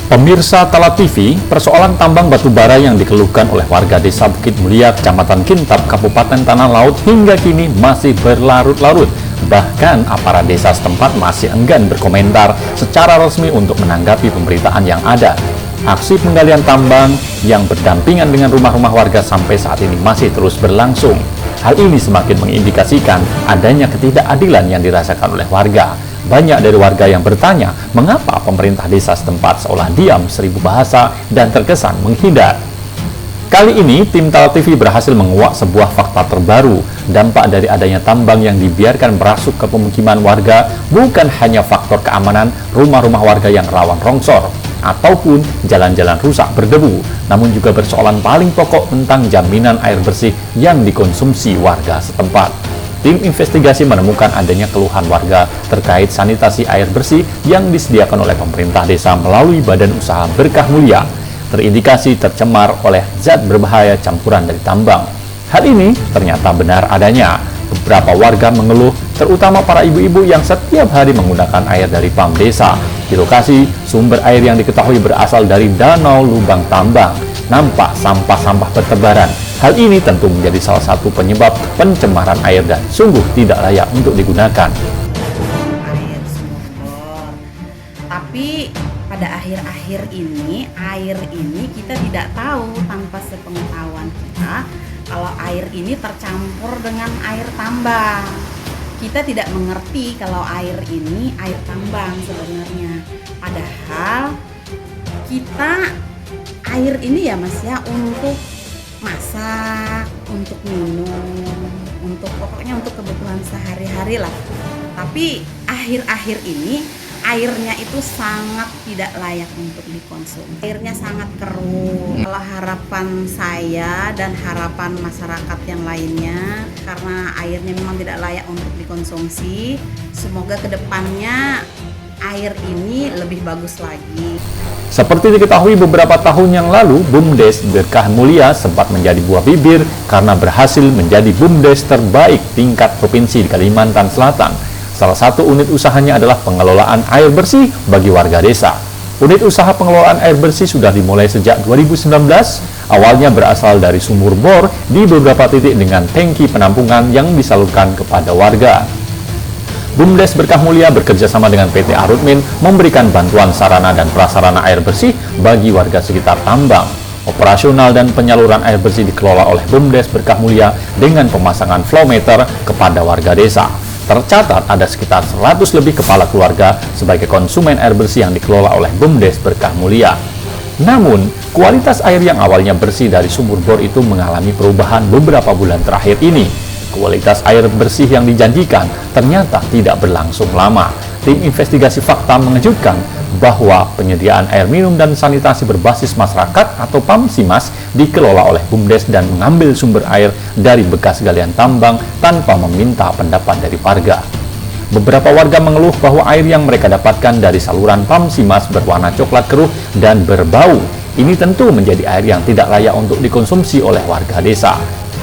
Pemirsa Tala TV, persoalan tambang batu bara yang dikeluhkan oleh warga Desa Bukit Mulia, Kecamatan Kintab, Kabupaten Tanah Laut hingga kini masih berlarut-larut. Bahkan aparat desa setempat masih enggan berkomentar secara resmi untuk menanggapi pemberitaan yang ada. Aksi penggalian tambang yang berdampingan dengan rumah-rumah warga sampai saat ini masih terus berlangsung. Hal ini semakin mengindikasikan adanya ketidakadilan yang dirasakan oleh warga. Banyak dari warga yang bertanya, mengapa pemerintah desa setempat seolah diam seribu bahasa dan terkesan menghindar. Kali ini, tim Tala TV berhasil menguak sebuah fakta terbaru. Dampak dari adanya tambang yang dibiarkan merasuk ke pemukiman warga bukan hanya faktor keamanan rumah-rumah warga yang rawan longsor ataupun jalan-jalan rusak berdebu, namun juga persoalan paling pokok tentang jaminan air bersih yang dikonsumsi warga setempat. Tim investigasi menemukan adanya keluhan warga terkait sanitasi air bersih yang disediakan oleh pemerintah desa melalui Badan Usaha Berkah Mulia, terindikasi tercemar oleh zat berbahaya campuran dari tambang. Hal ini ternyata benar adanya. Beberapa warga mengeluh, terutama para ibu-ibu yang setiap hari menggunakan air dari PAM desa. Di lokasi, sumber air yang diketahui berasal dari danau lubang tambang. Nampak sampah-sampah bertebaran. Hal ini tentu menjadi salah satu penyebab pencemaran air dan sungguh tidak layak untuk digunakan. Air sumber. Tapi pada akhir-akhir ini, air ini kita tidak tahu tanpa sepengetahuan kita kalau air ini tercampur dengan air tambang. Kita tidak mengerti kalau air ini air tambang sebenarnya. Padahal air ini ya Mas ya untuk masak, untuk minum, pokoknya untuk kebutuhan sehari-hari lah. Tapi akhir-akhir ini airnya itu sangat tidak layak untuk dikonsumsi. Airnya sangat keruh. Kalau harapan saya dan harapan masyarakat yang lainnya, karena airnya memang tidak layak untuk dikonsumsi, semoga kedepannya air ini lebih bagus lagi. Seperti diketahui beberapa tahun yang lalu, BUMDes Berkah Mulia sempat menjadi buah bibir karena berhasil menjadi BUMDes terbaik tingkat provinsi di Kalimantan Selatan. Salah satu unit usahanya adalah pengelolaan air bersih bagi warga desa. Unit usaha pengelolaan air bersih sudah dimulai sejak 2019, awalnya berasal dari sumur bor di beberapa titik dengan tangki penampungan yang disalurkan kepada warga. BUMDes Berkah Mulia bekerja sama dengan PT Arutmin memberikan bantuan sarana dan prasarana air bersih bagi warga sekitar tambang. Operasional dan penyaluran air bersih dikelola oleh BUMDes Berkah Mulia dengan pemasangan flow meter kepada warga desa. Tercatat ada sekitar 100 lebih kepala keluarga sebagai konsumen air bersih yang dikelola oleh BUMDes Berkah Mulia. Namun, kualitas air yang awalnya bersih dari sumur bor itu mengalami perubahan beberapa bulan terakhir ini. Kualitas air bersih yang dijanjikan ternyata tidak berlangsung lama. Tim investigasi fakta mengejutkan bahwa penyediaan air minum dan sanitasi berbasis masyarakat atau PAMSIMAS dikelola oleh BUMDes dan mengambil sumber air dari bekas galian tambang tanpa meminta pendapat dari warga. Beberapa warga mengeluh bahwa air yang mereka dapatkan dari saluran PAMSIMAS berwarna coklat keruh dan berbau. Ini tentu menjadi air yang tidak layak untuk dikonsumsi oleh warga desa.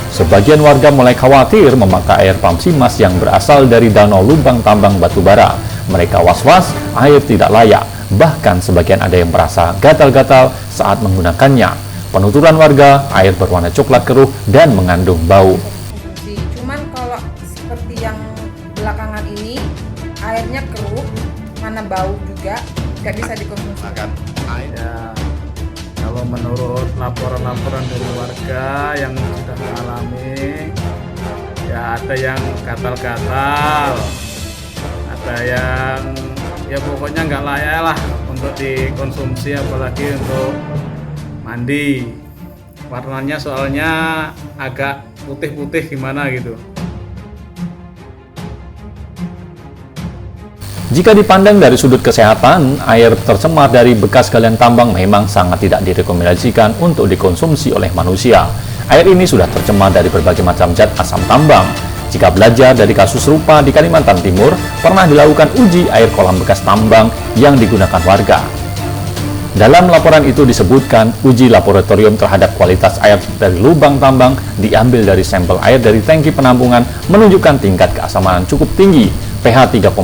Sebagian warga mulai khawatir memakai air PAMSIMAS yang berasal dari danau lubang tambang batubara. Mereka was-was air tidak layak, bahkan sebagian ada yang merasa gatal-gatal saat menggunakannya. Penuturan warga, air berwarna coklat keruh dan mengandung bau. Cuman kalau seperti yang belakangan ini, airnya keruh, mana bau juga, nggak bisa dikonsumsi. Kalau menurut laporan-laporan dari warga yang sudah mengalami, ya ada yang gatal-gatal, ada yang ya pokoknya nggak layak lah untuk dikonsumsi, apalagi untuk mandi. Warnanya soalnya agak putih-putih gimana gitu. Jika dipandang dari sudut kesehatan, air tercemar dari bekas galian tambang memang sangat tidak direkomendasikan untuk dikonsumsi oleh manusia. Air ini sudah tercemar dari berbagai macam zat asam tambang. Jika belajar dari kasus serupa di Kalimantan Timur, pernah dilakukan uji air kolam bekas tambang yang digunakan warga. Dalam laporan itu disebutkan uji laboratorium terhadap kualitas air dari lubang tambang diambil dari sampel air dari tangki penampungan menunjukkan tingkat keasaman cukup tinggi, pH 3,6,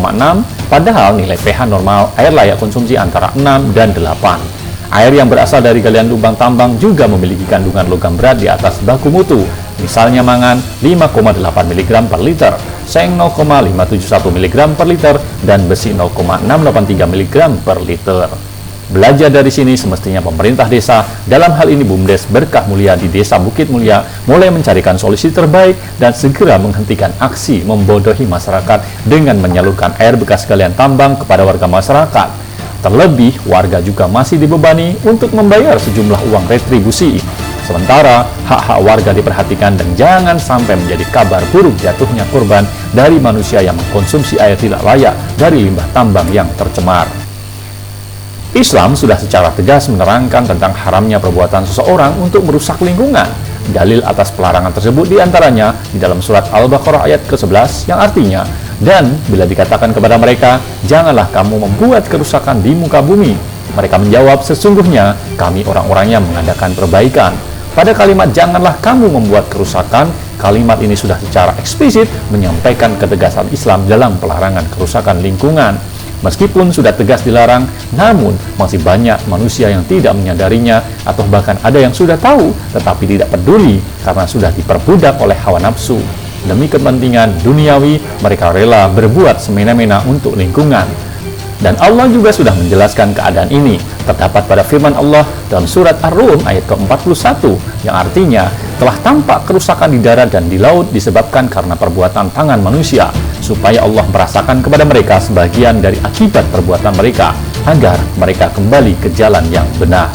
padahal nilai pH normal air layak konsumsi antara 6 dan 8. Air yang berasal dari galian lubang tambang juga memiliki kandungan logam berat di atas baku mutu, misalnya mangan 5,8 mg per liter, seng 0,571 mg per liter, dan besi 0,683 mg per liter. Belajar dari sini, semestinya pemerintah desa, dalam hal ini BUMDes Berkah Mulia di Desa Bukit Mulia, mulai mencarikan solusi terbaik dan segera menghentikan aksi membodohi masyarakat dengan menyalurkan air bekas galian tambang kepada warga masyarakat. Terlebih, warga juga masih dibebani untuk membayar sejumlah uang retribusi. Sementara, hak-hak warga diperhatikan dan jangan sampai menjadi kabar buruk jatuhnya korban dari manusia yang mengkonsumsi air tidak layak dari limbah tambang yang tercemar. Islam sudah secara tegas menerangkan tentang haramnya perbuatan seseorang untuk merusak lingkungan. Dalil atas pelarangan tersebut diantaranya di dalam surat Al-Baqarah ayat ke-11 yang artinya, dan bila dikatakan kepada mereka, janganlah kamu membuat kerusakan di muka bumi. Mereka menjawab, sesungguhnya kami orang-orang yang mengadakan perbaikan. Pada kalimat janganlah kamu membuat kerusakan, kalimat ini sudah secara eksplisit menyampaikan ketegasan Islam dalam pelarangan kerusakan lingkungan. Meskipun sudah tegas dilarang, namun masih banyak manusia yang tidak menyadarinya atau bahkan ada yang sudah tahu tetapi tidak peduli karena sudah diperbudak oleh hawa nafsu. Demi kepentingan duniawi, mereka rela berbuat semena-mena untuk lingkungan. Dan Allah juga sudah menjelaskan keadaan ini. Terdapat pada firman Allah dalam surat Ar-Rum ayat ke-41 yang artinya, telah tampak kerusakan di darat dan di laut disebabkan karena perbuatan tangan manusia, supaya Allah merasakan kepada mereka sebagian dari akibat perbuatan mereka, agar mereka kembali ke jalan yang benar.